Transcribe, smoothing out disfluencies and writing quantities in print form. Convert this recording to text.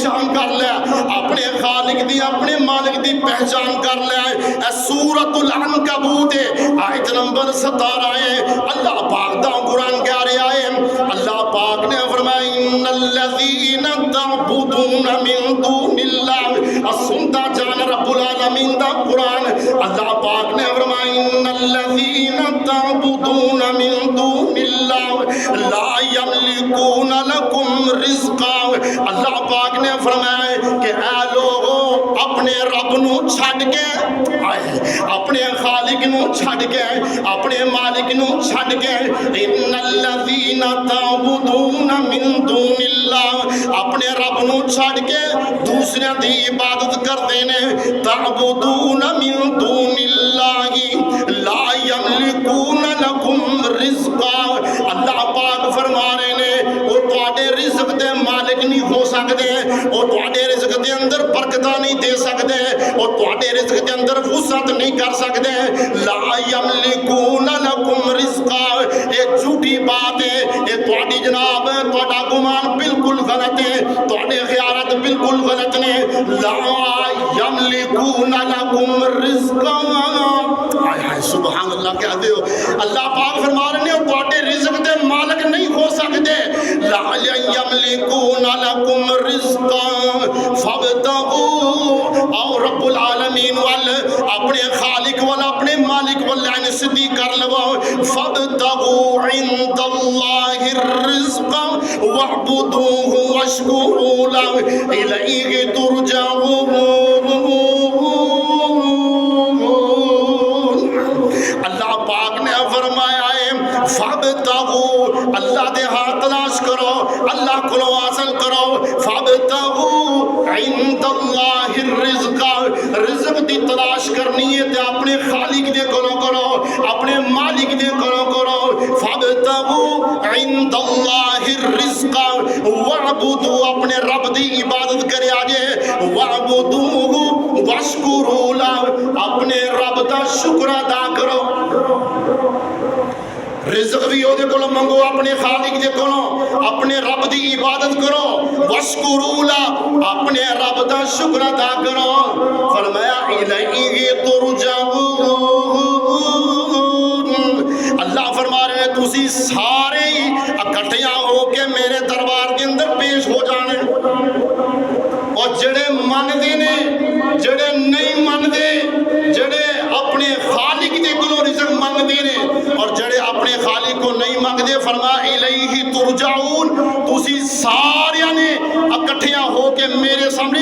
پہچان کر لے, اپنے خالق دی اپنے مالک دی پہچان کر لے. سورۃ العنکبوت آیت نمبر 17 ہے. اللہ پاک دا قرآن کہہ رہا ہے, اللہ پاک نے فرمایا ان الذین تعبدون من دون اللہ. سنتا جان رب العالمین دا قرآن, اللہ پاک نے فرمایا ان الذین تعبدون من دون اللہ لا یملکون لکم رزقا. اللہ پاک نے فرمایا کہ اے لوگو اپنے رب نو چھڈ کے, اپنے خالق نو چھڈ کے, اپنے مالک نو چھڈ کے, ان الذین تعبدون من دون اللہ, اپنے رب نو چھڈ کے دوسرے دی عبادت کرتے نے. تعبدون من دون اللہ لا یملکون لکم رزقا. اللہ پاک فرما رہے نے وہ تواڈے رزق دے مالک نہیں ہو سکتے, وہ تواڈے رزق دے اندر برکتاں نہیں دے سکتے, وہ تواڈے رزق دے اندر وسعت نہیں کر سکتے. لا یملکون لکم رزقا, یہ جھوٹی بات ہے, یہ تواڈی جناب تواڈا گمان بالکل غلط ہے, تواڈے خیالات بالکل غلط نے. لا یملکون لکم رزقا. سبحان اللہ کہتے ہو, اللہ پاک فرما رہے ہیں تواڈے رزق دے مالک نہیں ہو سکتے. لا یملکون لکم رزقا فابتغوا, اور رب العالمین وال اپنے خالق وال اپنے مالک وال عین صدی کر لو. فابتغوا عند اللہ الرزق واعبدوه واشکروا له الیہ ترجعون. اللہ پاک نے فرمایا ہے فابتغوا, اللہ دے ہاں تلاش کرو, اللہ کو حاصل کرو. فابتغوا عند اللہ الرزق, رزق دی تلاش کرنی ہے تے اپنے خالق دے کولوں کرو, اپنے مالک دے کولوں کرو. فابتغوا عند اللہ الرزق واعبدوا, اپنے رب دی عبادت کرے آجے. واعبدوه واشکروا له, اپنے رب دا شکر ادا کرو. رزق بھی او دے کولوں منگو, اپنے خالق دے کولوں, اپنے رب دی عبادت کرو. واشکروا له, اپنے رب دا شکر ادا کرو. فرمایا الیہ ترجعون. اللہ فرما رہے ہیں تسی سارے اکٹھیاں ہو کے میرے دربار کے اندر پیش ہو جانے, اور جڑے مندے نے جڑے نہیں مندے, جڑے اپنے خالق دے کولوں رزق منگدے نے اور جڑے اپنے خالق کو نہیں منگدے, فرما الیہ ترجعون, تسی سارے نے اکٹھیاں ہو کے میرے سامنے